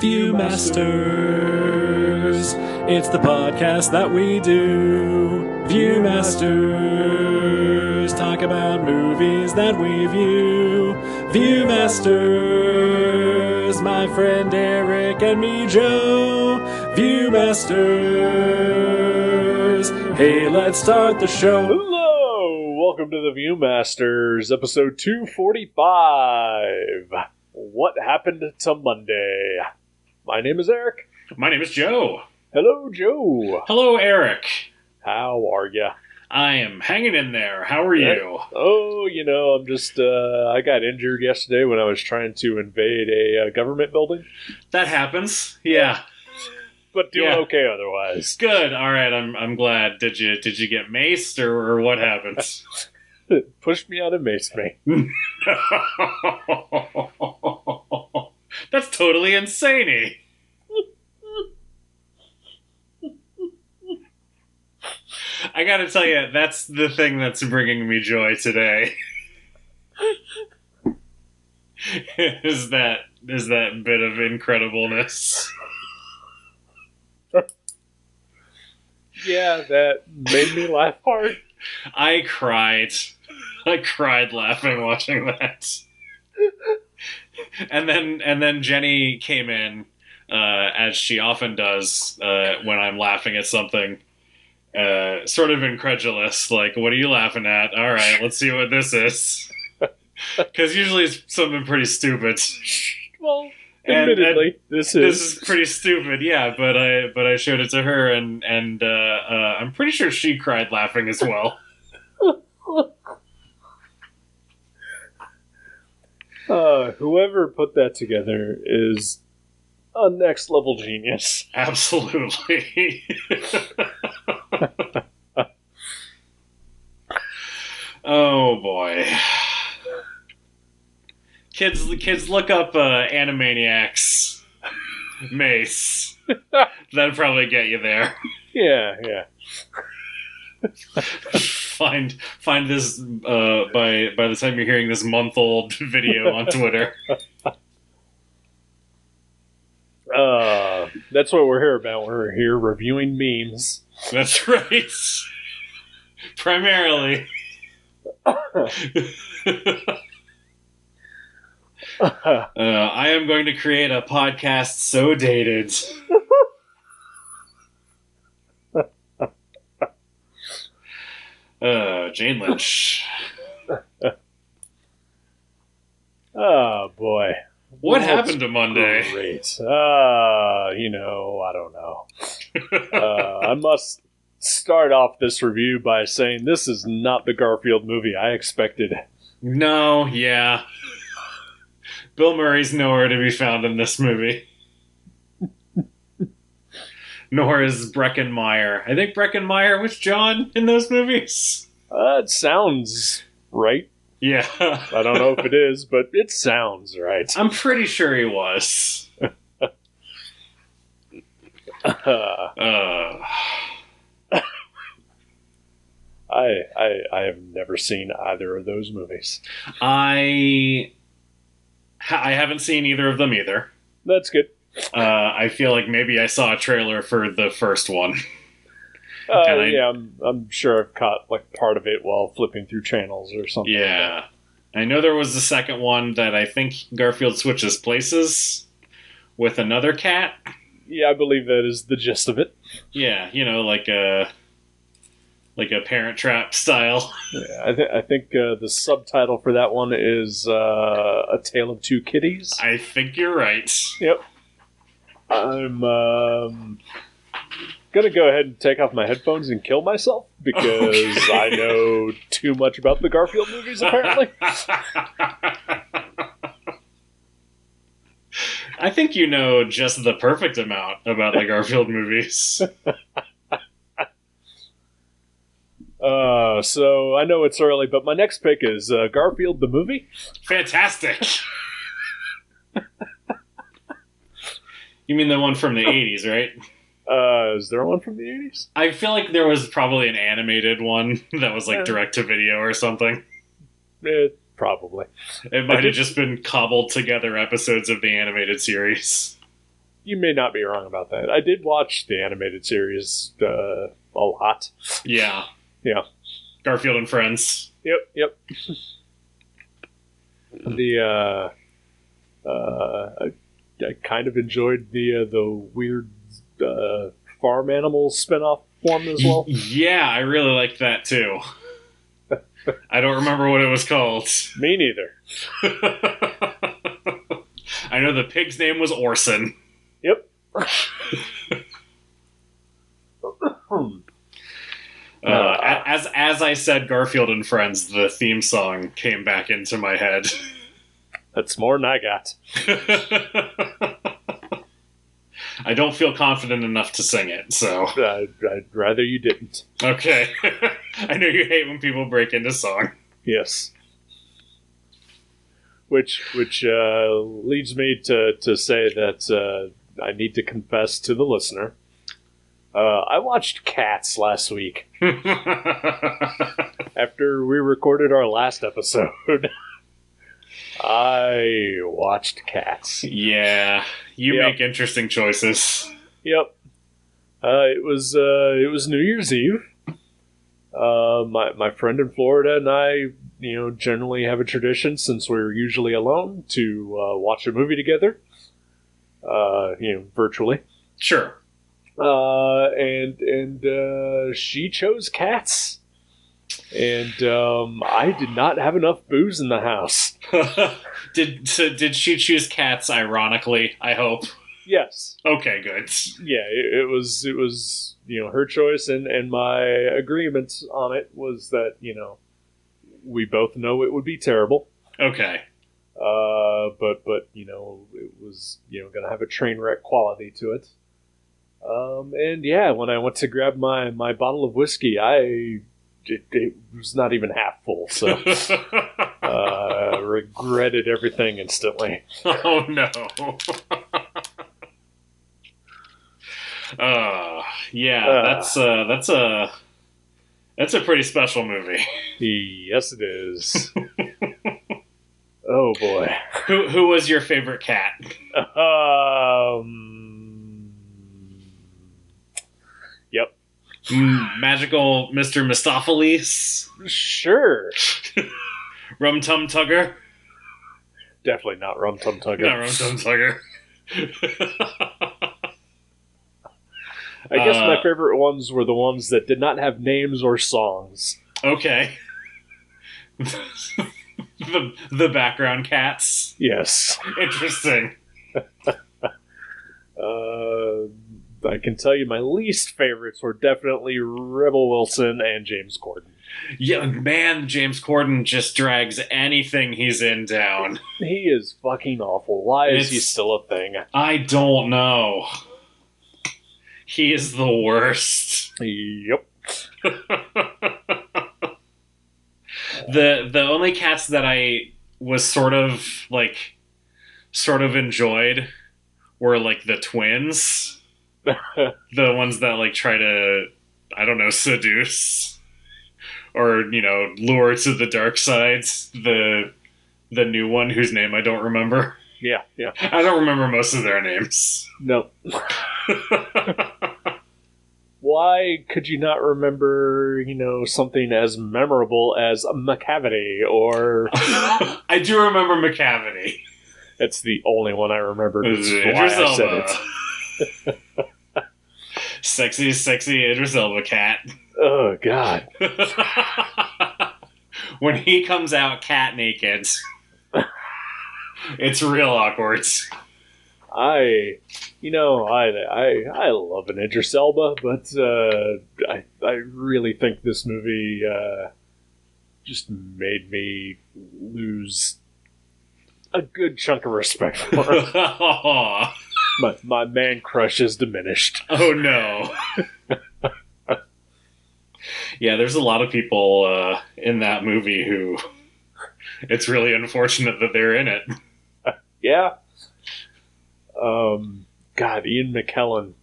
Viewmasters, it's the podcast that we do. Viewmasters, talk about movies that we view. Viewmasters, my friend Eric and me, Joe. Viewmasters, hey, let's start the show. Hello, welcome to the Viewmasters, episode 245. What happened to Monday? My name is Eric. My name is Joe. Hello, Joe. Hello, Eric. How are ya? I am hanging in there. How are you? Oh, I'm just, I got injured yesterday when I was trying to invade a government building. That happens. Yeah. But doing okay otherwise. Good. All right. I'm glad. Did you get maced or what happened? Pushed me out of mace me. That's totally insane. I gotta tell you, that's the thing that's bringing me joy today. is that bit of incredibleness. Yeah, that made me laugh hard. I cried laughing watching that. And then Jenny came in, as she often does when I'm laughing at something, sort of incredulous, like, what are you laughing at? All right, let's see what this is. Because usually it's something pretty stupid. Well, admittedly, this is pretty stupid, yeah, but I showed it to her, and I'm pretty sure she cried laughing as well. Whoever put that together is a next level genius. Absolutely. Oh boy. Kids look up Animaniacs Mace. That'll probably get you there. Yeah. Find this by the time you're hearing this month-old video on Twitter. That's what we're here about. We're here reviewing memes. That's right. Primarily. I am going to create a podcast so dated. Jane Lynch. Oh, boy. What happened to Monday? Great. I don't know. I must start off this review by saying this is not the Garfield movie I expected. No, yeah. Bill Murray's nowhere to be found in this movie. Nor is Breckin Meyer. I think Breckin Meyer was John in those movies. It sounds right. Yeah. I don't know if it is, but it sounds right. I'm pretty sure he was. I have never seen either of those movies. I haven't seen either of them either. That's good. I feel like maybe I saw a trailer for the first one. I'm sure I've caught part of it while flipping through channels or something. Yeah. I know there was the second one that I think Garfield switches places with another cat. Yeah, I believe that is the gist of it. Yeah, like a Parent Trap style. Yeah, I think the subtitle for that one is A Tale of Two Kitties. I think you're right. Yep. I'm gonna go ahead and take off my headphones and kill myself because I know too much about the Garfield movies, apparently. I think you know just the perfect amount about the Garfield movies. So I know it's early, but my next pick is Garfield the movie. Fantastic. You mean the one from the 80s, right? Is there one from the 80s? I feel like there was probably an animated one that was direct to video or something. Probably. It might have just been cobbled together episodes of the animated series. you may not be wrong about that. I did watch the animated series a lot. Yeah. Yeah. Garfield and Friends. Yep. I kind of enjoyed the weird farm animal spinoff form as well. Yeah, I really liked that too. I don't remember what it was called. Me neither. I know the pig's name was Orson. Yep. As I said, Garfield and Friends, the theme song came back into my head. That's more than I got. I don't feel confident enough to sing it, so... I'd rather you didn't. Okay. I know you hate when people break into song. Yes. Which leads me to say that I need to confess to the listener. I watched Cats last week. After we recorded our last episode, I watched Cats. Yeah, you make interesting choices. Yep. It was New Year's Eve. My friend in Florida and I, generally have a tradition, since we're usually alone, to watch a movie together. Virtually. Sure. And she chose Cats. And I did not have enough booze in the house. Did she choose Cats ironically, I hope? Yes. Okay, good. Yeah, it was her choice, and my agreement on it was that, we both know it would be terrible. Okay. But it was, going to have a train wreck quality to it. And yeah, when I went to grab my bottle of whiskey, it was not even half full, so regretted everything instantly. Oh no. Yeah, that's a pretty special movie. Yes, it is. Oh boy. Who was your favorite cat? Yep. Magical Mr. Mistopheles? Sure. Rum Tum Tugger? Definitely not Rum Tum Tugger. Not Rum Tum Tugger. I guess my favorite ones were the ones that did not have names or songs. Okay. the background cats? Yes. Interesting. I can tell you my least favorites were definitely Rebel Wilson and James Corden. Yeah, man, James Corden just drags anything he's in down. He is fucking awful. Why is he still a thing? I don't know. He is the worst. Yep. The only cats that I was sort of enjoyed were like the twins. The ones that try to, I don't know, seduce or lure to the dark side. The new one whose name I don't remember. Yeah. I don't remember most of their names. No. Why could you not remember, something as memorable as McCavity or... I do remember McCavity. That's the only one I remember. That's why I said it. Sexy Idris Elba cat. Oh, God. When he comes out cat naked, it's real awkward. I love an Idris Elba, but I really think this movie just made me lose a good chunk of respect for him. My man crush is diminished. Oh no. Yeah, there's a lot of people in that movie who it's really unfortunate that they're in it. Yeah. God, Ian McKellen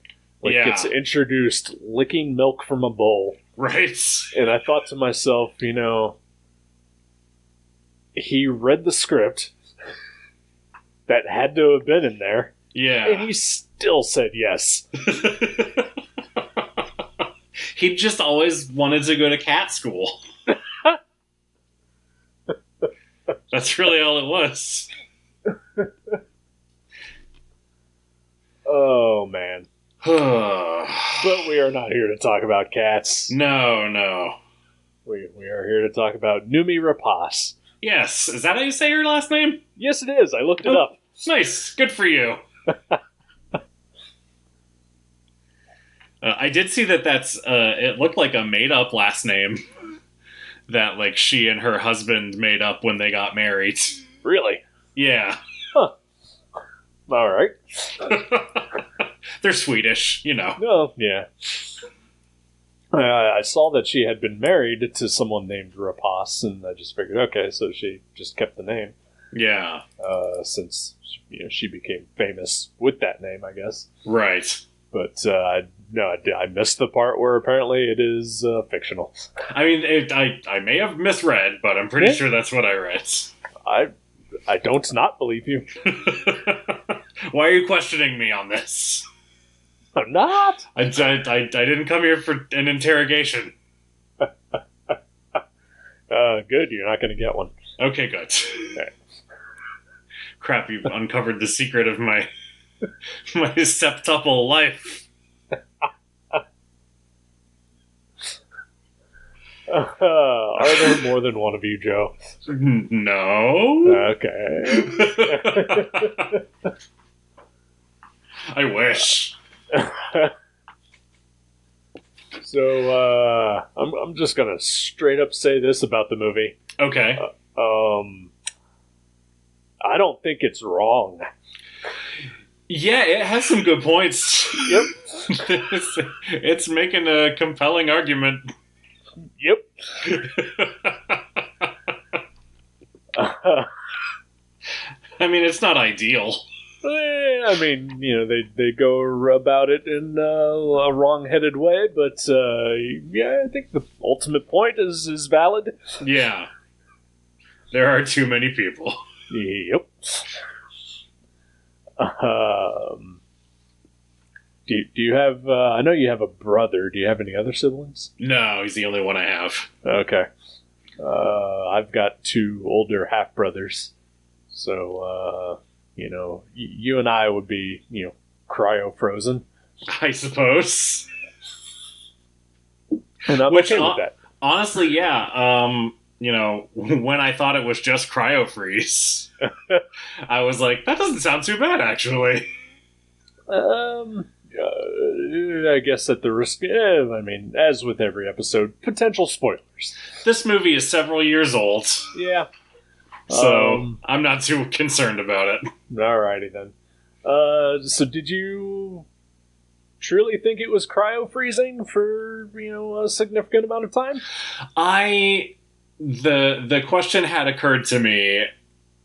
gets introduced licking milk from a bowl. Right. And I thought to myself, he read the script that had to have been in there. Yeah. And he still said yes. He just always wanted to go to cat school. That's really all it was. Oh, man. No. But we are not here to talk about cats. We are here to talk about Noomi Rapace. Yes. Is that how you say her last name? Yes, it is. I looked it up. Nice. Good for you. I did see that's, it looked like a made-up last name that, like, she and her husband made up when they got married. Really? Yeah. Huh. All right. They're Swedish, you know. No, yeah. I saw that she had been married to someone named Rapace, and I just figured, okay, so she just kept the name. Yeah. Since she became famous with that name, I guess. Right. But no, I missed the part where apparently it is fictional. I mean, I may have misread, but I'm pretty sure that's what I read. I don't not believe you. Why are you questioning me on this? I'm not. I didn't come here for an interrogation. Good. You're not going to get one. Okay, good. Okay. Crap, you've uncovered the secret of my septuple life. Are there more than one of you, Joe? No. Okay. I wish. So, I'm just gonna straight up say this about the movie. Okay. I don't think it's wrong. Yeah, it has some good points. Yep. It's making a compelling argument. Yep. I mean, it's not ideal. I mean, they go about it in a wrong-headed way, but yeah, I think the ultimate point is valid. Yeah. There are too many people. Yep. Do you have? I know you have a brother. Do you have any other siblings? No, he's the only one I have. Okay. I've got two older half brothers, so you and I would be cryo frozen, I suppose. and I'm okay with that. Honestly, yeah. When I thought it was just cryo freeze, I was like, that doesn't sound too bad, actually. I guess at the risk, I mean, as with every episode, potential spoilers. This movie is several years old. Yeah. So, I'm not too concerned about it. Alrighty then. So did you truly think it was cryo freezing for, a significant amount of time? The question had occurred to me,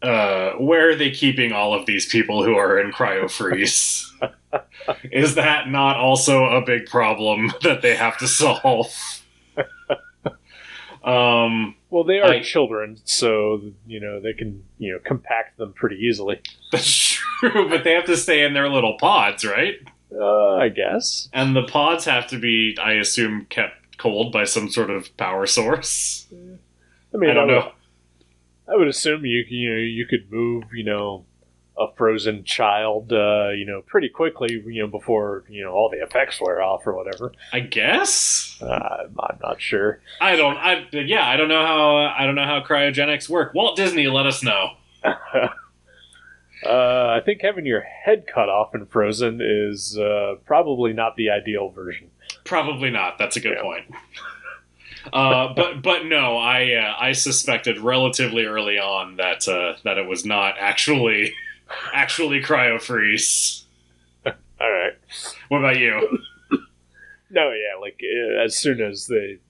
where are they keeping all of these people who are in cryo freeze? Is that not also a big problem that they have to solve? Well, they are children, so, they can, compact them pretty easily. That's true, but they have to stay in their little pods, right? I guess. And the pods have to be, I assume, kept cold by some sort of power source. I mean, I don't know. I would assume you could move, a frozen child, pretty quickly, before, all the effects wear off or whatever. I guess? I'm not sure. I don't know how cryogenics work. Walt Disney, let us know. I think having your head cut off and frozen is probably not the ideal version. Probably not. That's a good point. But no, I suspected relatively early on that it was not actually cryo freeze. All right. What about you? No, yeah, like as soon as they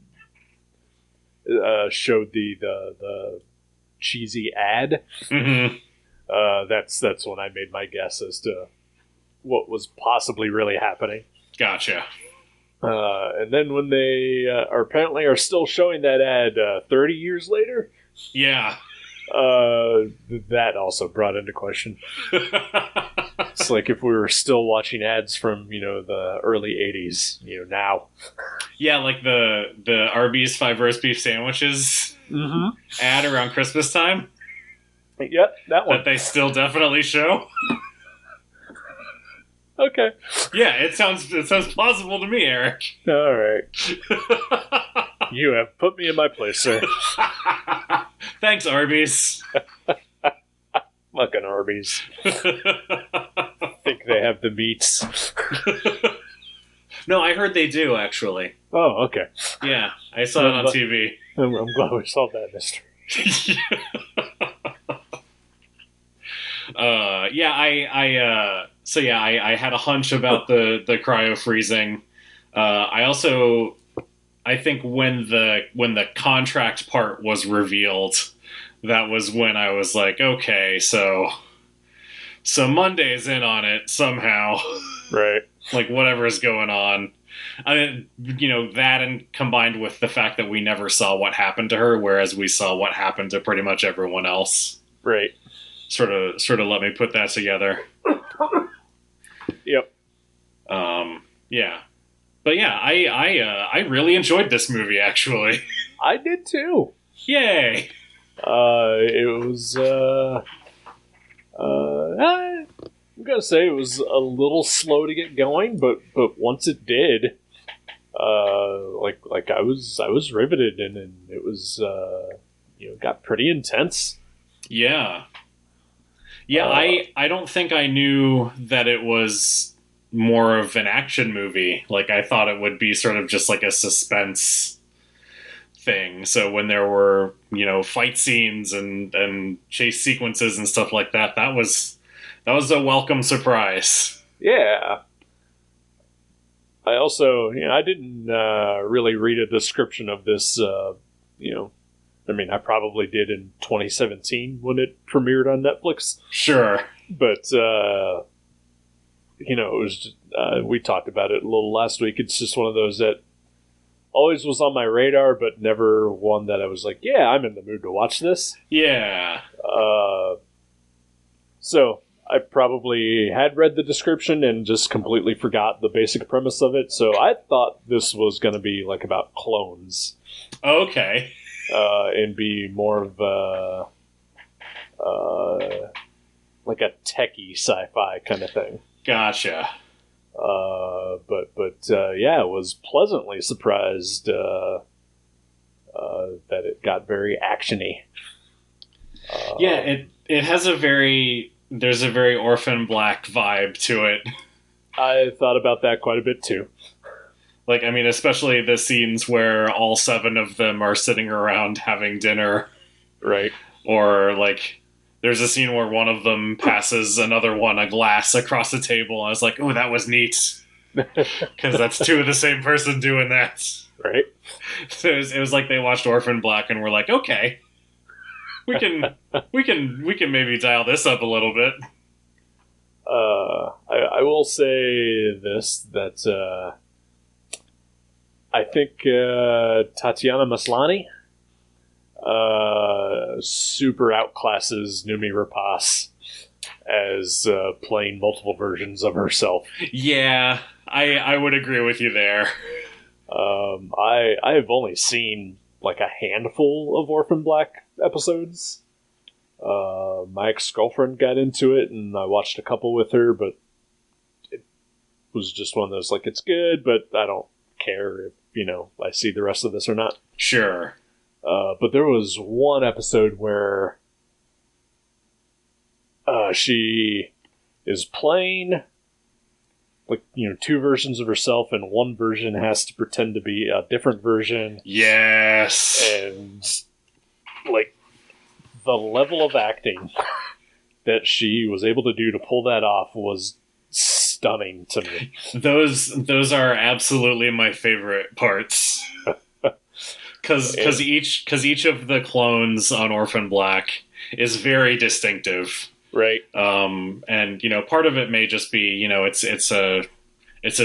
showed the cheesy ad, Mm-hmm. That's when I made my guess as to what was possibly really happening. Gotcha. And then when they are still showing that ad 30 years later, Yeah. that also brought into question. It's like if we were still watching ads from, the early 80s, now. Yeah, like the Arby's 5 roast beef sandwiches ad around Christmas time. Yep, that one. That they still definitely show. Okay. Yeah, it sounds plausible to me, Eric. All right. You have put me in my place, sir. Thanks, Arby's. Fucking Arby's. Think they have the meats. No, I heard they do, actually. Oh, okay. Yeah, I saw it on TV. I'm glad we solved that mystery. I had a hunch about the cryo freezing. I think when the contract part was revealed, that was when I was like, okay, so Monday's in on it somehow. Right. Like whatever is going on. I mean, that and combined with the fact that we never saw what happened to her, whereas we saw what happened to pretty much everyone else. Right. Sort of let me put that together. Yep. Yeah. But yeah, I really enjoyed this movie, actually. I did too. Yay! It was, I'm gonna say it was a little slow to get going, but once it did, like I was riveted, and it was, got pretty intense. Yeah. Yeah, I don't think I knew that it was more of an action movie. Like, I thought it would be sort of just like a suspense thing. So when there were, fight scenes and chase sequences and stuff like that, that was a welcome surprise. Yeah. I also, I didn't really read a description of this, I probably did in 2017 when it premiered on Netflix. Sure. But, it was just, we talked about it a little last week. It's just one of those that always was on my radar, but never one that I was like, yeah, I'm in the mood to watch this. Yeah. So I probably had read the description and just completely forgot the basic premise of it. So I thought this was going to be like about clones. Okay. And be more of like a techie sci-fi kind of thing. Gotcha. But I was pleasantly surprised that it got very actiony. Yeah, it has there's a very Orphan Black vibe to it. I thought about that quite a bit too. Like, especially the scenes where all 7 of them are sitting around having dinner. Right. Or, like, there's a scene where one of them passes another one a glass across the table. I was like, oh, that was neat. Because that's 2 of the same person doing that. Right. So it was like they watched Orphan Black and were like, okay, we can maybe dial this up a little bit. I will say this, that I think Tatiana Maslany super outclasses Noomi Rapace as playing multiple versions of herself. Yeah, I would agree with you there. I have only seen like a handful of Orphan Black episodes. My ex-girlfriend got into it, and I watched a couple with her, but it was just one of those, like, it's good, but I don't care if, I see the rest of this or not. Sure. But there was one episode where she is playing, like, 2 versions of herself, and one version has to pretend to be a different version. Yes. And, like, the level of acting that she was able to do to pull that off was stunning to me. Those are absolutely my favorite parts. Because each of the clones on Orphan Black is very distinctive. Right. And part of it may just be, it's a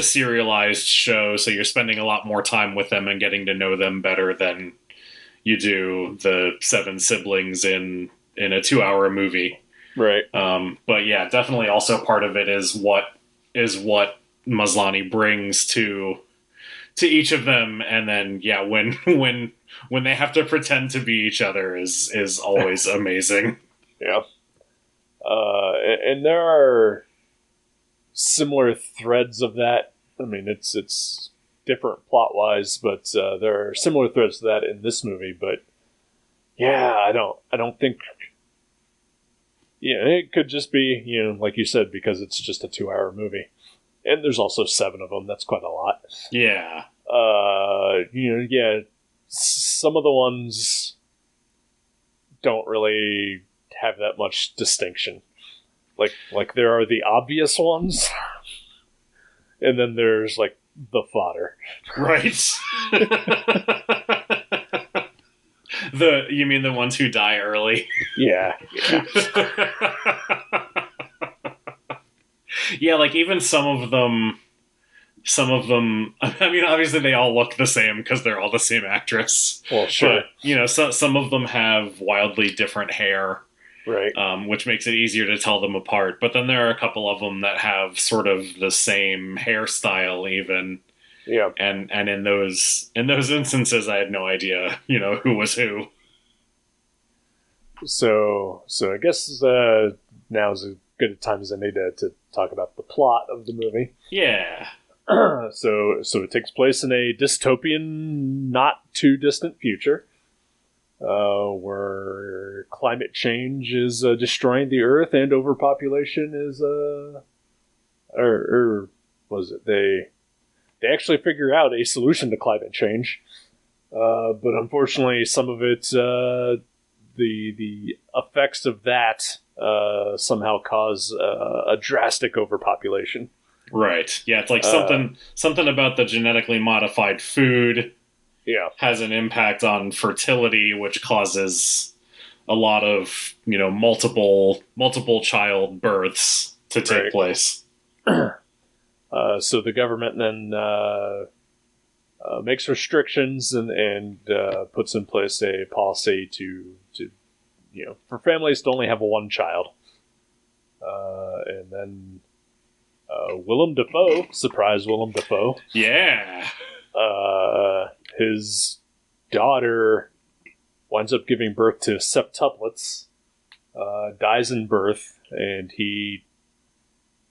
serialized show, so you're spending a lot more time with them and getting to know them better than you do the 7 siblings in a 2-hour movie. Right. But yeah, definitely also part of it is what Maslany brings to each of them, and then yeah, when they have to pretend to be each other is always amazing. Yeah. And there are similar threads of that. I mean, it's different plot wise, but there are similar threads to that in this movie. But yeah, I don't think. Yeah, it could just be, like you said, because it's just a 2-hour movie, and there's also 7 of them. That's quite a lot. Yeah. Yeah, some of the ones don't really have that much distinction. Like there are the obvious ones, and then there's like the fodder. Right. You mean the ones who die early? Yeah. Yeah, like even some of them, I mean, obviously they all look the same because they're all the same actress. Well, sure. But, some of them have wildly different hair, Right. which makes it easier to tell them apart. But then there are a couple of them that have sort of the same hairstyle even. Yeah. And in those instances, I had no idea, who was who. So I guess now is as good a time as any to talk about the plot of the movie. Yeah. So it takes place in a dystopian, not too distant future, where climate change is destroying the Earth and overpopulation is, or was it they actually figure out a solution to climate change, but unfortunately, some of it, the effects of that somehow cause a drastic overpopulation. Right. Yeah, it's like something about the genetically modified food has an impact on fertility, which causes a lot of, multiple child births to take place. So the government then makes restrictions and puts in place a policy to for families to only have one child. And then Willem Dafoe, surprise Willem Dafoe. Yeah. His daughter winds up giving birth to septuplets, dies in birth, and he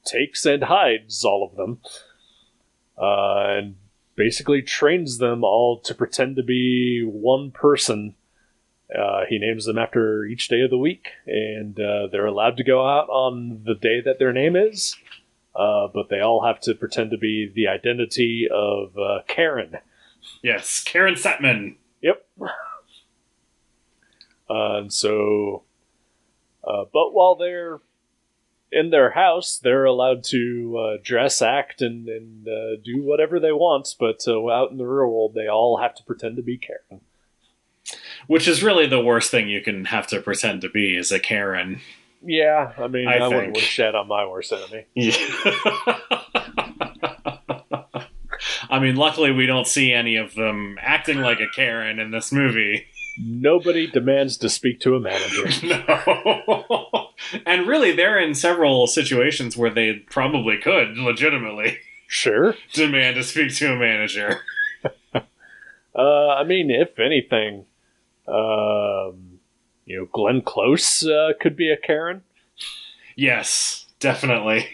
takes and hides all of them, and basically trains them all to pretend to be one person. He names them after each day of the week, and they're allowed to go out on the day that their name is, but they all have to pretend to be the identity of Karen. Yes, Karen Satman. Yep. And so, but while they're in their house, they're allowed to dress, act, and do whatever they want, but out in the real world, they all have to pretend to be Karen. Which is really the worst thing you can have to pretend to be, is a Karen. Yeah, I mean, I wouldn't think. wish that on my worst enemy. Yeah. I mean, luckily we don't see any of them acting like a Karen in this movie. Nobody demands to speak to a manager. No. And really, they're in several situations where they probably could legitimately Sure. demand to speak to a manager. I mean, if anything, Glenn Close could be a Karen. Yes, definitely.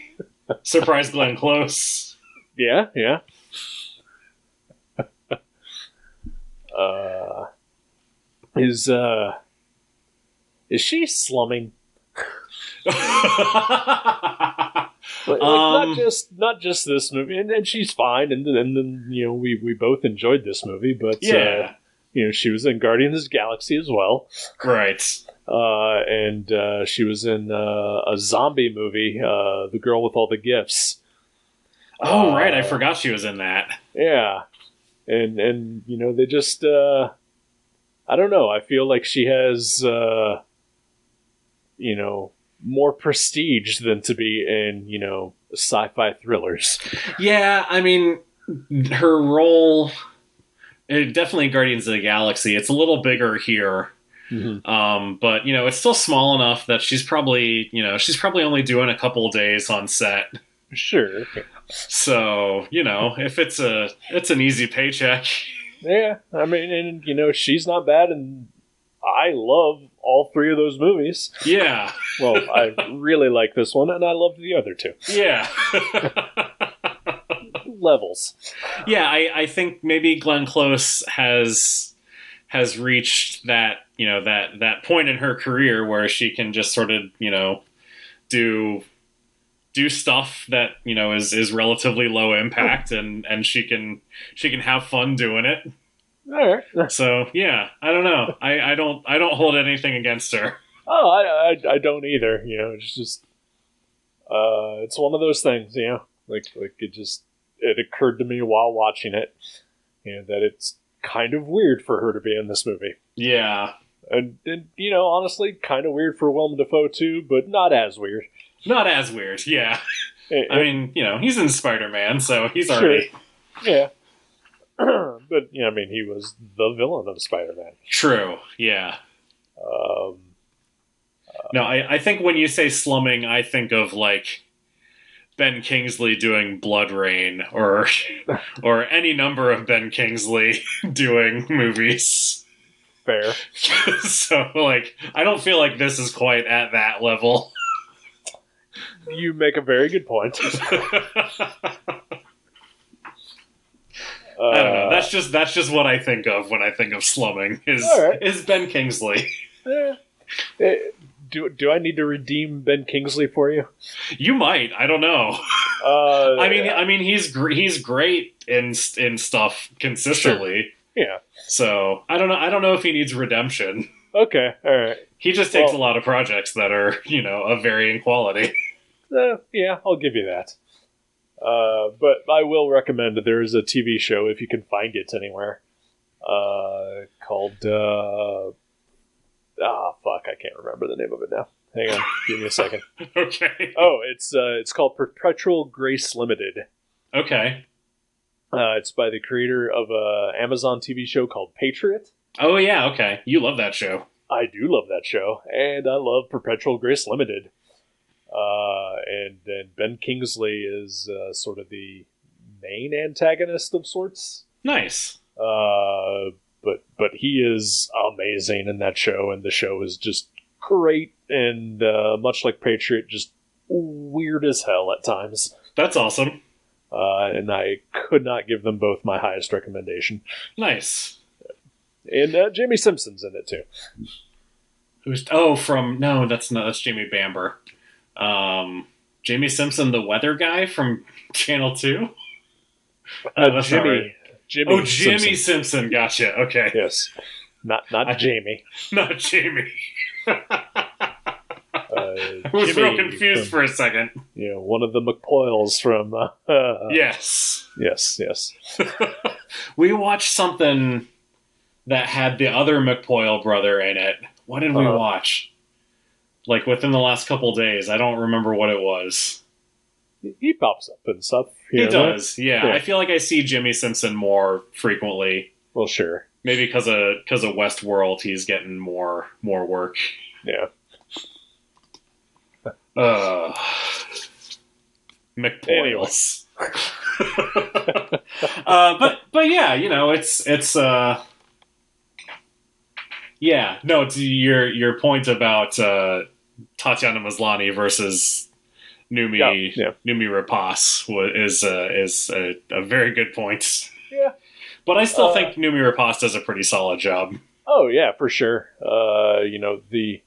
Surprise Glenn Close. Yeah. Is she slumming? Not just this movie, and she's fine, and then we both enjoyed this movie, but yeah, she was in Guardians of the Galaxy as well, right? And she was in a zombie movie, The Girl with All the Gifts. Oh, right, I forgot she was in that. Yeah, and they just I don't know. I feel like she has more prestige than to be in sci-fi thrillers. Yeah, I mean, her role, definitely Guardians of the Galaxy, it's a little bigger here, But it's still small enough that she's probably only doing a couple of days on set. Sure. So, if it's an easy paycheck. Yeah, I mean, and she's not bad, and I love all three of those movies. Yeah. Well, I really like this one, and I loved the other two. Yeah. Levels. Yeah, I think maybe Glenn Close has reached that that point in her career where she can just sort of do stuff that is relatively low impact, and she can have fun doing it. All right. So yeah, I don't know. I don't hold anything against her. Oh, I don't either. It's just it's one of those things. Like it occurred to me while watching it, that it's kind of weird for her to be in this movie. Yeah, and honestly, kind of weird for Willem Dafoe too, but not as weird. Not as weird. Yeah, I mean, he's in Spider-Man, so he's sure. already yeah. But I mean, he was the villain of Spider-Man. True. Yeah. No, I think when you say slumming, I think of like Ben Kingsley doing Blood Rain, or any number of Ben Kingsley doing movies. Fair. So, like, I don't feel like this is quite at that level. You make a very good point. I don't know. That's just what I think of when I think of slumming. Is Ben Kingsley? Do I need to redeem Ben Kingsley for you? You might. I don't know. I mean, he's great in stuff consistently. Sure. Yeah. So I don't know if he needs redemption. Okay. All right. He just takes a lot of projects that are of varying quality. Yeah, I'll give you that. But I will recommend that there is a TV show, if you can find it anywhere, called fuck, I can't remember the name of it now. Hang on, give me a second. Okay. Oh, it's called Perpetual Grace Limited. Okay. It's by the creator of a Amazon TV show called Patriot. Oh yeah, okay. You love that show. I do love that show, and I love Perpetual Grace Limited. And Ben Kingsley is sort of the main antagonist of sorts. Nice. But he is amazing in that show, and the show is just great, and much like Patriot, just weird as hell at times. That's awesome. And I could not give them both my highest recommendation. Nice. And Jamie Simpson's in it too. That's Jamie Bamber. Jamie Simpson, the weather guy from Channel 2? Jimmy. Jimmy Simpson. Gotcha. Okay. Yes. Not Jamie. Not Jamie. I was real confused for a second. One of the McPoyles from... Yes. Yes. We watched something that had the other McPoyle brother in it. What did we watch? Like, within the last couple days. I don't remember what it was. He pops up and stuff. He does, yeah. I feel like I see Jimmy Simpson more frequently. Well, sure. Maybe because of Westworld, he's getting more work. Yeah. McPoyles. But yeah, it's yeah. No, to your point about Tatiana Maslany versus Noomi Rapace is a very good point. Yeah. But I still think Noomi Rapace does a pretty solid job. Oh yeah, for sure. The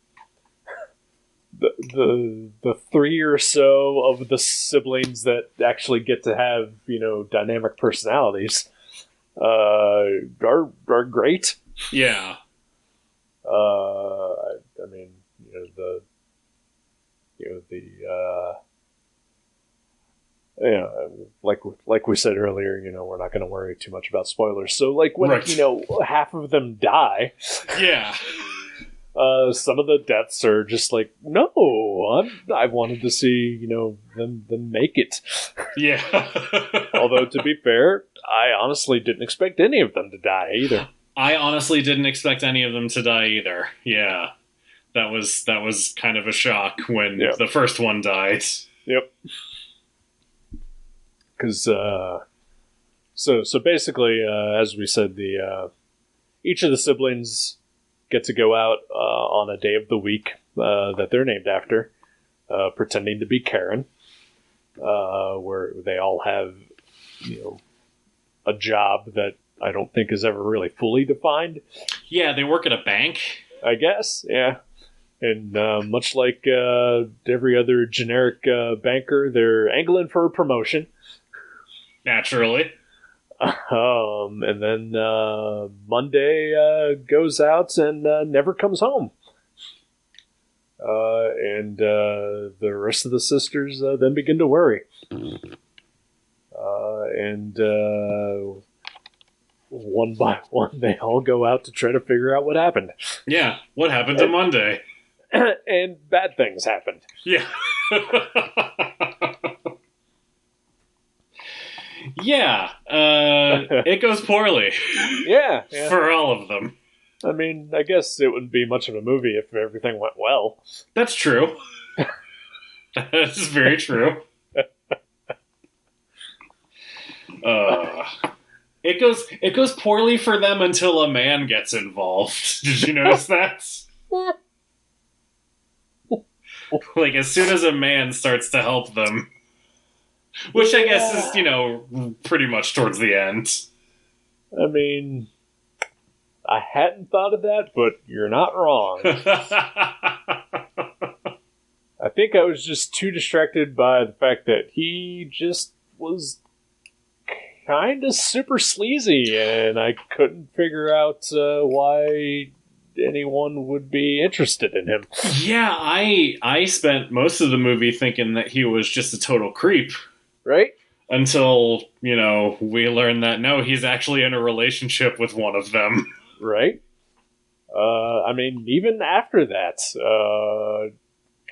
three or so of the siblings that actually get to have dynamic personalities are great. Yeah. I mean, like we said earlier, we're not going to worry too much about spoilers. So, like, when half of them die, yeah, some of the deaths are just like, no, I wanted to see them make it. Yeah. Although, to be fair, I honestly didn't expect any of them to die either. I honestly didn't expect any of them to die either. Yeah. That was kind of a shock when Yeah. the first one died. Yep. Because so basically, as we said, the each of the siblings get to go out on a day of the week that they're named after, pretending to be Karen, where they all have, a job that I don't think is ever really fully defined. Yeah, they work at a bank. I guess, yeah. And much like every other generic banker, they're angling for a promotion. Naturally. And then Monday goes out and never comes home. And the rest of the sisters then begin to worry. And one by one, they all go out to try to figure out what happened. Yeah, what happened to Monday? And bad things happened. Yeah. Yeah, it goes poorly. Yeah. For all of them. I mean, I guess it wouldn't be much of a movie if everything went well. That's true. That's very true. It goes poorly for them until a man gets involved. Did you notice that? Like, as soon as a man starts to help them. Which I guess is, pretty much towards the end. I mean, I hadn't thought of that, but you're not wrong. I think I was just too distracted by the fact that he just was kind of super sleazy, and I couldn't figure out why anyone would be interested in him. Yeah, I spent most of the movie thinking that he was just a total creep. Right? Until, we learn that, no, he's actually in a relationship with one of them. Right? I mean, even after that,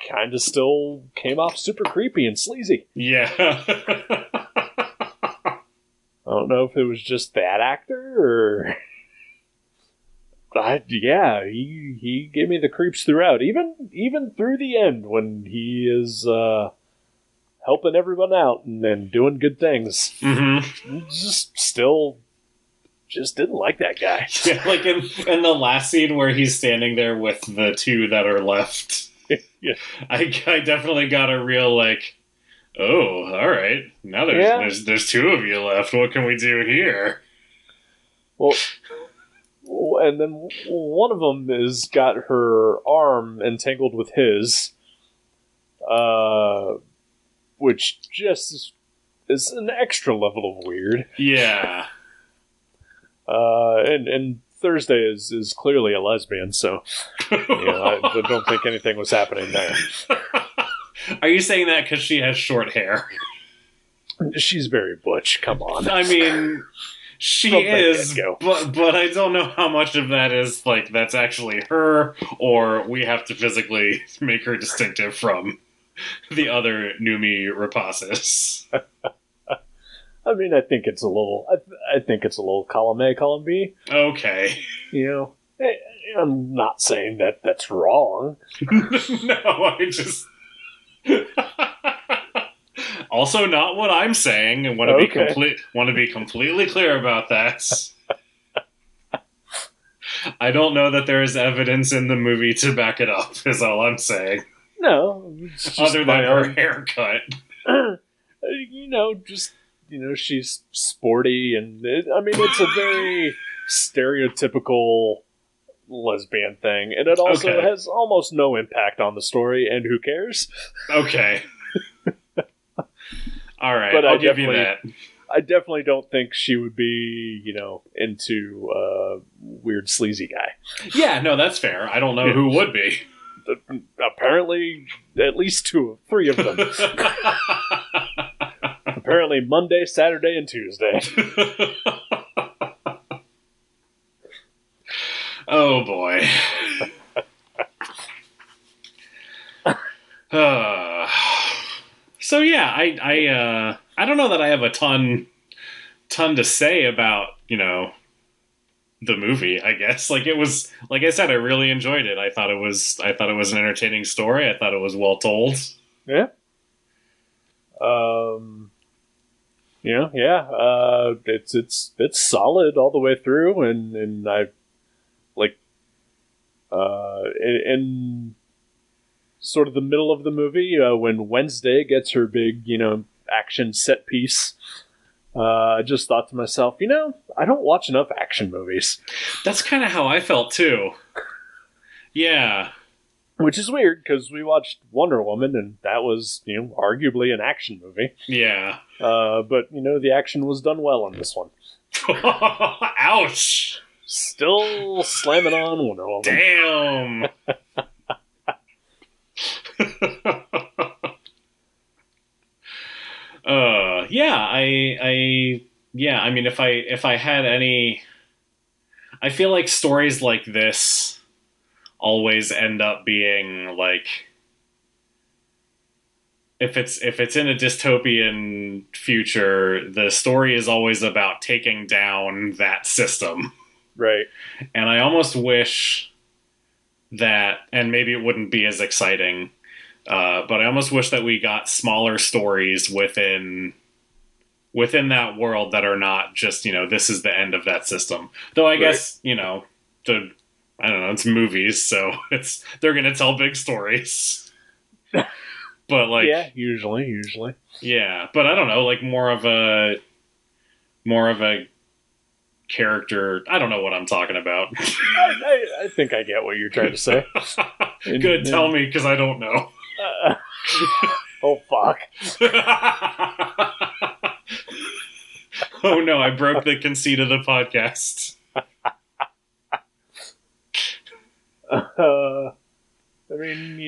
kind of still came off super creepy and sleazy. Yeah. I don't know if it was just that actor, or... yeah, he gave me the creeps throughout. Even through the end, when he is... helping everyone out and doing good things. Mm-hmm. Just didn't like that guy. Yeah, like in the last scene where he's standing there with the two that are left. Yeah. I definitely got a real oh, all right. Now there's two of you left. What can we do here? Well, and then one of them has got her arm entangled with his. Which just is an extra level of weird. Yeah. And Thursday is clearly a lesbian, so I don't think anything was happening there. Are you saying that because she has short hair? She's very butch. Come on. I mean, she is, but I don't know how much of that is that's actually her, or we have to physically make her distinctive from the other Numi Rapaces. I mean, I think it's a little. I think it's a little column A, column B. Okay. I'm not saying that that's wrong. No, I just. Also, not what I'm saying, and want to be completely clear about that. I don't know that there is evidence in the movie to back it up. Is all I'm saying. No, other than her haircut. She's sporty, and it's a very stereotypical lesbian thing, and it also has almost no impact on the story, and who cares? Okay. All right, but I'll give you that. I definitely don't think she would be, into a weird sleazy guy. Yeah, no, that's fair. I don't know who would be. Apparently, at least three of them. Apparently, Monday, Saturday, and Tuesday. Oh boy. So yeah, I don't know that I have a ton to say about the movie, I guess. Like it was, like I said, I really enjoyed it. I thought it was an entertaining story. I thought it was well told. Yeah. It's solid all the way through, and I like in sort of the middle of the movie when Wednesday gets her big action set piece. I just thought to myself, I don't watch enough action movies. That's kind of how I felt too. Yeah. Which is weird, because we watched Wonder Woman, and that was, arguably an action movie. Yeah. But, the action was done well in this one. Ouch! Still slamming on Wonder Woman. Damn! I mean, if I had any, I feel like stories like this always end up being like, if it's in a dystopian future, the story is always about taking down that system. Right. And I almost wish that, and maybe it wouldn't be as exciting, but I almost wish that we got smaller stories within that world that are not just, this is the end of that system. Though I guess, I don't know, it's movies, so they're going to tell big stories. But like, yeah, usually. Yeah, but I don't know, like more of a character. I don't know what I'm talking about. I think I get what you're trying to say. Good, tell me, because I don't know. Oh, fuck. Oh no, I broke the conceit of the podcast. I mean,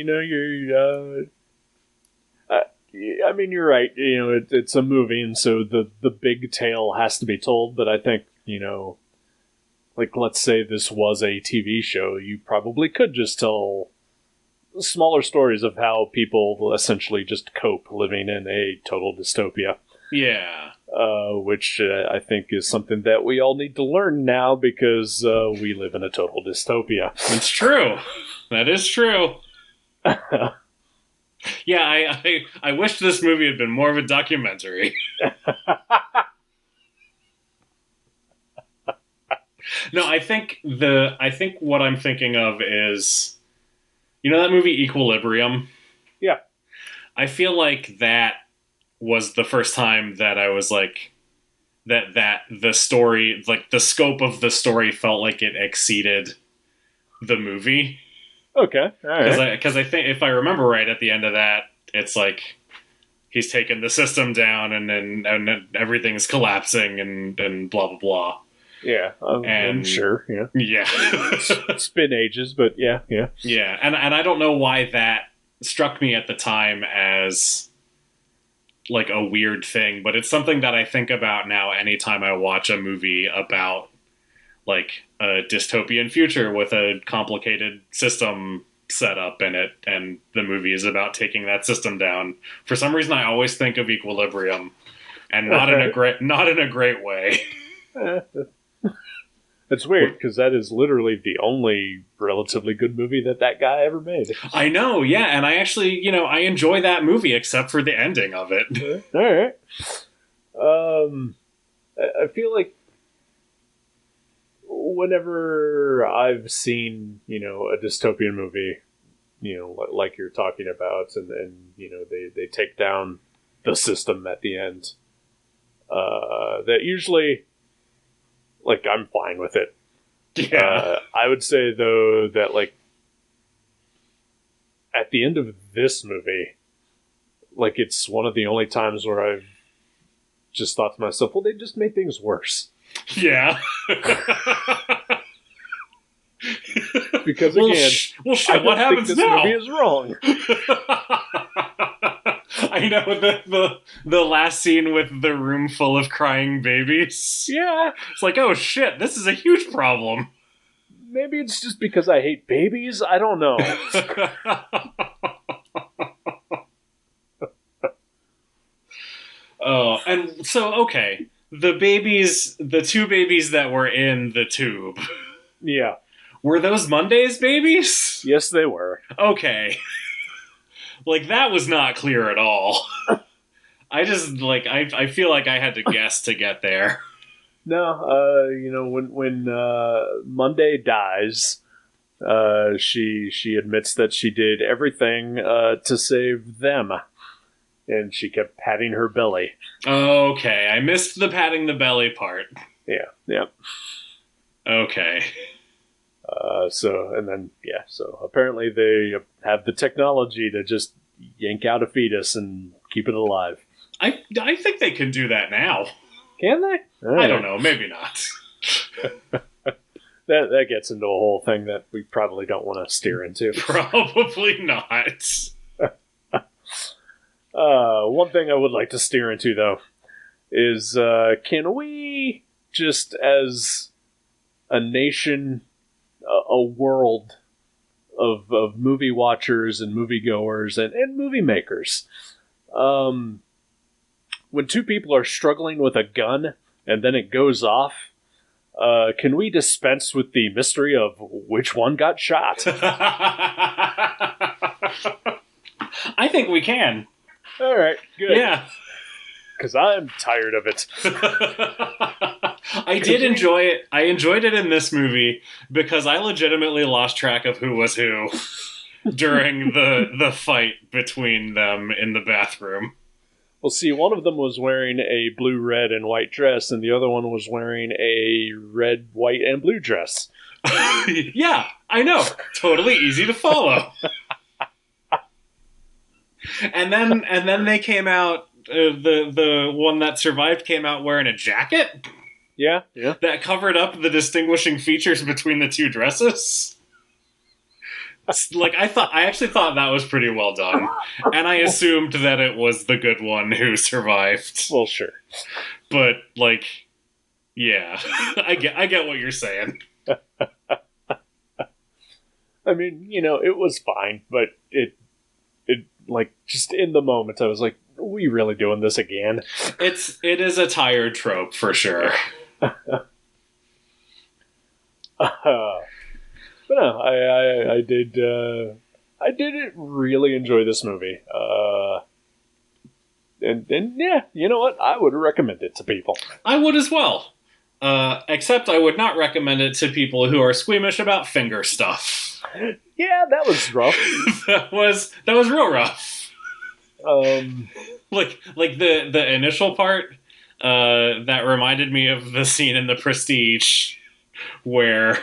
you're right. It's a movie, and so the big tale has to be told. But I think, like, let's say this was a TV show, you probably could just tell smaller stories of how people essentially just cope living in a total dystopia. Yeah. Which I think is something that we all need to learn now, because we live in a total dystopia. It's true. That is true. Yeah, I wish this movie had been more of a documentary. No, I think what I'm thinking of is, that movie Equilibrium? Yeah. I feel like that was the first time that I was like, that the story, like the scope of the story felt like it exceeded the movie. Okay, all right. Because I think, if I remember right, at the end of that, it's like he's taken the system down, and then everything's collapsing, and blah blah blah. Yeah, I'm sure. Yeah, yeah. It's been ages, but yeah. Yeah, and I don't know why that struck me at the time as like a weird thing, but it's something that I think about now anytime I watch a movie about like a dystopian future with a complicated system set up in it, and the movie is about taking that system down. For some reason, I always think of Equilibrium, and not in a great way. It's weird, because that is literally the only relatively good movie that guy ever made. I know, yeah, and I actually, I enjoy that movie except for the ending of it. All right. I feel like whenever I've seen, a dystopian movie, like you're talking about, and they take down the system at the end, that usually, like, I'm fine with it. Yeah. I would say, though, that, like, at the end of this movie, like, it's one of the only times where I've just thought to myself, well, they just made things worse. Yeah. Because, again, shit, what happens this now? Movie is wrong. I know, the last scene with the room full of crying babies. Yeah. It's like, oh shit, this is a huge problem. Maybe it's just because I hate babies. I don't know. Oh, and so, okay. the two babies that were in the tube, Yeah. were those Monday's babies? Yes, they were. Okay. Like, that was not clear at all. I just, like, I feel like I had to guess to get there. No, when Monday dies, she admits that she did everything to save them, and she kept patting her belly. Okay, I missed the patting the belly part. Yeah. Okay. So apparently they have the technology to just yank out a fetus and keep it alive. I think they can do that now. Can they? I don't know, maybe not. That gets into a whole thing that we probably don't want to steer into. Probably not. One thing I would like to steer into, though, is can we, just as a nation, a world of movie watchers and moviegoers and movie makers, when two people are struggling with a gun and then it goes off, can we dispense with the mystery of which one got shot? I think we can. All right, good. Yeah. Because I'm tired of it. I did enjoy it. I enjoyed it in this movie because I legitimately lost track of who was who during the fight between them in the bathroom. Well, see, one of them was wearing a blue, red, and white dress, and the other one was wearing a red, white, and blue dress. Yeah, I know. Totally easy to follow. And then they came out. The one that survived came out wearing a jacket. Yeah. That covered up the distinguishing features between the two dresses. Like, I actually thought that was pretty well done, and I assumed that it was the good one who survived. Well, sure, but like, yeah, I get what you're saying. I mean, it was fine, but it like, just in the moment, I was like, are we really doing this again? It is a tired trope for sure. But no, I did really enjoy this movie. And yeah, you know what? I would recommend it to people. I would as well. Except I would not recommend it to people who are squeamish about finger stuff. Yeah, that was rough. that was real rough. Like the initial part that reminded me of the scene in The Prestige where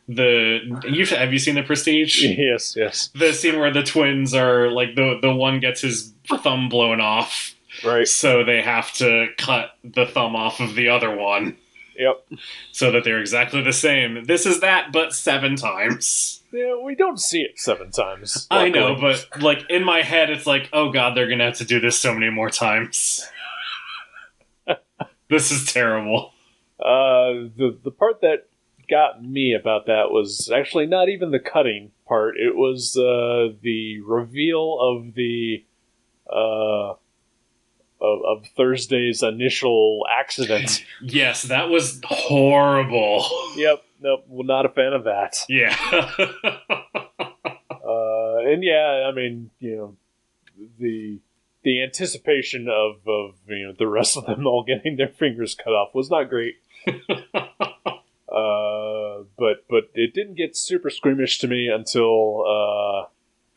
have you seen The Prestige? Yes. The scene where the twins are like the one gets his thumb blown off, right? So they have to cut the thumb off of the other one. Yep. So that they're exactly the same. This is that, but 7 times. Yeah, we don't see it 7 times. Luckily. I know, but like in my head, it's like, oh god, they're gonna have to do this so many more times. This is terrible. The part that got me about that was actually not even the cutting part. It was the reveal of the of Thursday's initial accident. Yes, that was horrible. Yep. Nope. Well, not a fan of that. Yeah. And yeah, I mean, the anticipation of the rest of them all getting their fingers cut off was not great. But it didn't get super squeamish to me until,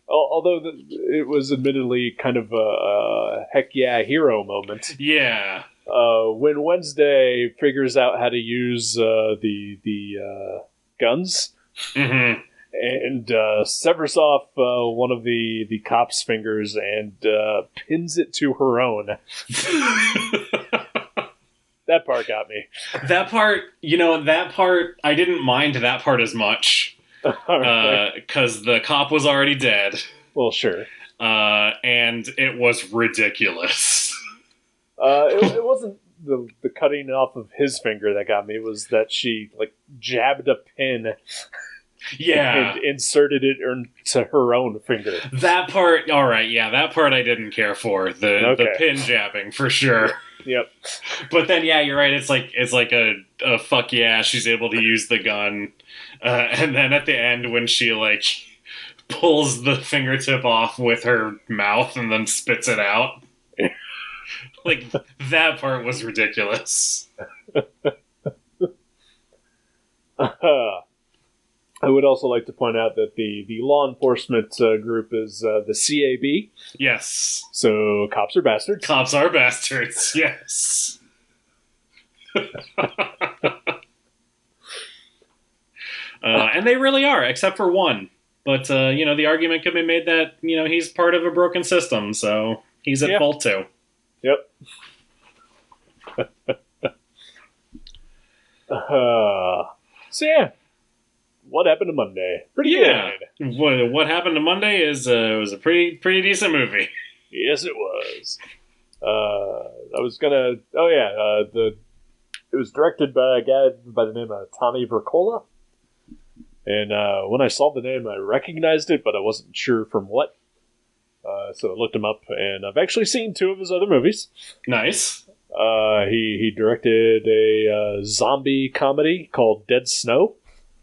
although it was admittedly kind of a heck yeah hero moment. Yeah. When Wednesday figures out how to use the guns, mm-hmm. and severs off one of the cop's fingers and pins it to her own. That part got me. That part, I didn't mind that part as much. Because the cop was already dead. Well, sure. And it was ridiculous. It wasn't the cutting off of his finger that got me. It was that she, jabbed a pin... Yeah. And inserted it into her own finger. That part, alright, yeah, that part I didn't care for. The pin jabbing, for sure. Yep. But then, yeah, you're right. It's like a fuck yeah. She's able to use the gun, and then at the end when she like pulls the fingertip off with her mouth and then spits it out, like that part was ridiculous. I would also like to point out that the law enforcement group is the CAB. Yes. So cops are bastards. Cops are bastards, yes. And they really are, except for one. But, the argument could be made that, he's part of a broken system, so he's at fault too. Yep. So yeah, what happened to Monday? Pretty good. What happened to Monday is was a pretty decent movie. Yes, it was. I was gonna. Oh yeah, it was directed by a guy by the name of Tommy Vercola. And when I saw the name, I recognized it, but I wasn't sure from what. So I looked him up, and I've actually seen 2 of his other movies. Nice. He directed a zombie comedy called Dead Snow.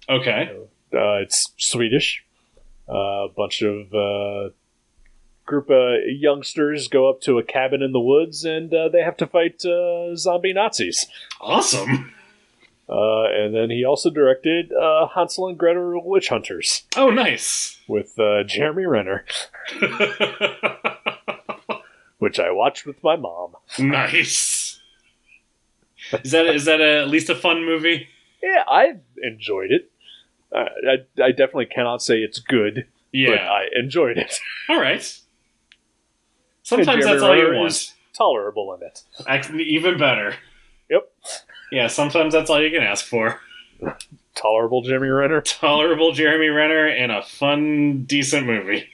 Okay. It's Swedish. A bunch of group of youngsters go up to a cabin in the woods, and they have to fight zombie Nazis. Awesome. And then he also directed Hansel and Gretel Witch Hunters. Oh, nice. With Jeremy Renner. Which I watched with my mom. Nice. Is that at least a fun movie? Yeah, I enjoyed it. I definitely cannot say it's good, but I enjoyed it. All right. Sometimes that's all you want. Is tolerable in it. Even better. Yep. Yeah, sometimes that's all you can ask for. Tolerable Jeremy Renner. Tolerable Jeremy Renner in a fun, decent movie.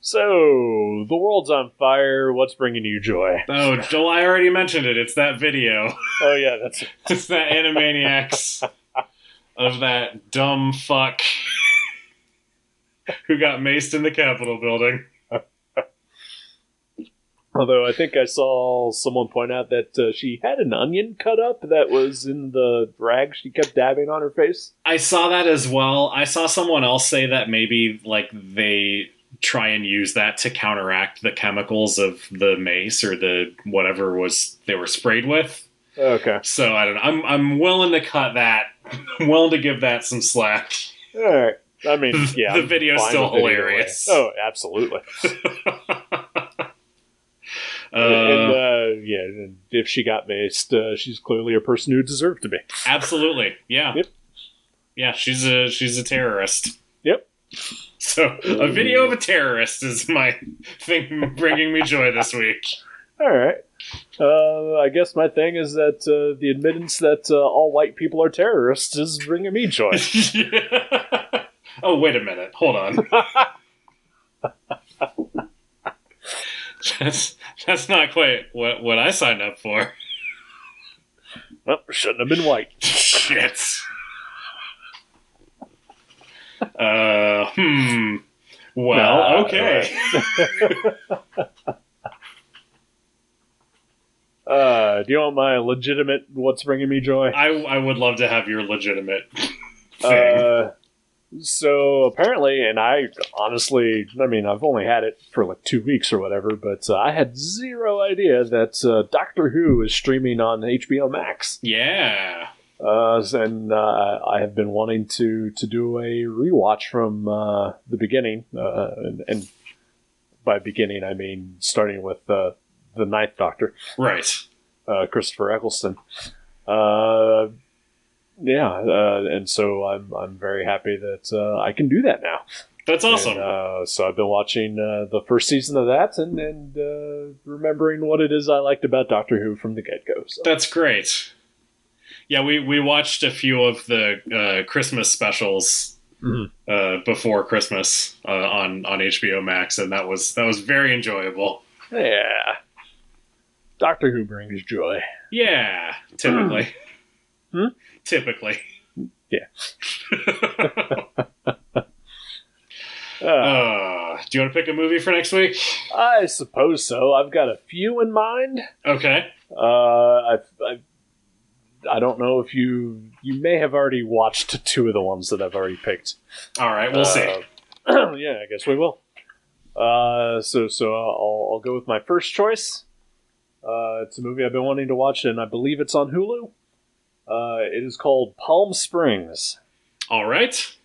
So, the world's on fire. What's bringing you joy? Oh, Joel, I already mentioned it. It's that video. Oh, yeah, that's it. It's that Animaniacs of that dumb fuck who got maced in the Capitol building. Although I think I saw someone point out that she had an onion cut up that was in the rag she kept dabbing on her face. I saw that as well. I saw someone else say that maybe like they try and use that to counteract the chemicals of the mace or the whatever was they were sprayed with. Okay. So I don't know. I'm willing to cut that. I'm willing to give that some slack. All right. I mean, yeah. The video's still hilarious. Oh, absolutely. And if she got maced, she's clearly a person who deserved to be. Absolutely, yeah. Yep. Yeah, she's a terrorist. Yep. So, a video of a terrorist is my thing bringing me joy this week. All right. I guess my thing is that the admittance that all white people are terrorists is bringing me joy. Yeah. Oh, wait a minute. Hold on. That's not quite what I signed up for. Well, shouldn't have been white. Shit. Well, okay. Do you want my legitimate what's bringing me joy? I would love to have your legitimate thing. So apparently, and I honestly, I've only had it for like 2 weeks or whatever, but I had zero idea that Doctor Who is streaming on HBO Max. Yeah. And I have been wanting to do a rewatch from the beginning, and by beginning I mean starting with the Ninth Doctor, right? Christopher Eccleston. And so I'm very happy that I can do that now. That's awesome. And, so I've been watching the first season of that and remembering what it is I liked about Doctor Who from the get-go. So. That's great. Yeah, we watched a few of the Christmas specials before Christmas on HBO Max, and that was very enjoyable. Yeah. Doctor Who brings joy. Yeah, typically. Typically. Yeah. do you want to pick a movie for next week? I suppose so. I've got a few in mind. Okay. I don't know if you may have already watched two of the ones that I've already picked. All right, we'll see. Yeah, I guess we will. So I'll go with my first choice. It's a movie I've been wanting to watch, and I believe it's on Hulu. It is called Palm Springs. All right.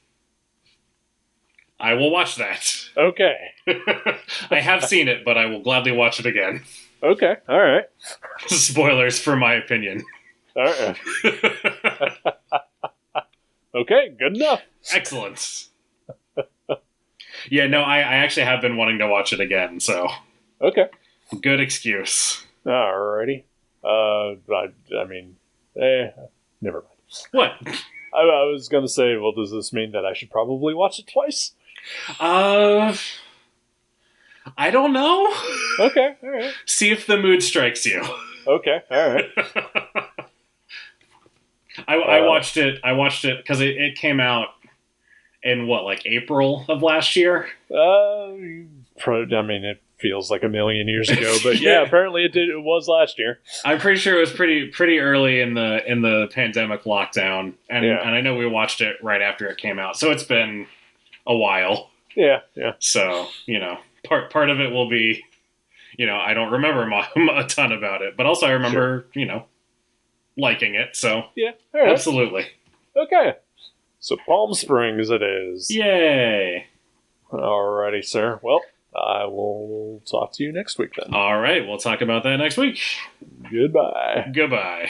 I will watch that. Okay. I have seen it, but I will gladly watch it again. Okay. All right. Spoilers for my opinion. All right. Okay. Good enough. Excellent. Yeah, no, I actually have been wanting to watch it again, so Okay. good excuse. Alrighty. Never mind. What? I was going to say, well, does this mean that I should probably watch it twice? I don't know. Okay, alright. See if the mood strikes you. Okay, alright. I watched it because it came out in April of last year? It feels like a million years ago, but yeah, apparently it did. It was last year. I'm pretty sure it was pretty early in the pandemic lockdown, and I know we watched it right after it came out, so it's been a while. Yeah. So part of it will be, I don't remember a ton about it, but also I remember liking it. So yeah, all right. Absolutely. Okay. So Palm Springs it is. Yay! Alrighty, sir. Well, I will talk to you next week then. All right, we'll talk about that next week. Goodbye. Goodbye.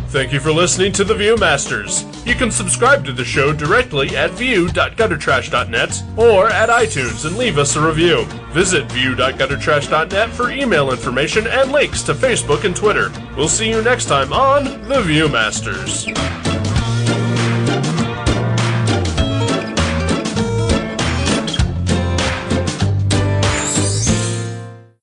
Thank you for listening to The Viewmasters. You can subscribe to the show directly at view.guttertrash.net or at iTunes and leave us a review. Visit view.guttertrash.net for email information and links to Facebook and Twitter. We'll see you next time on The Viewmasters.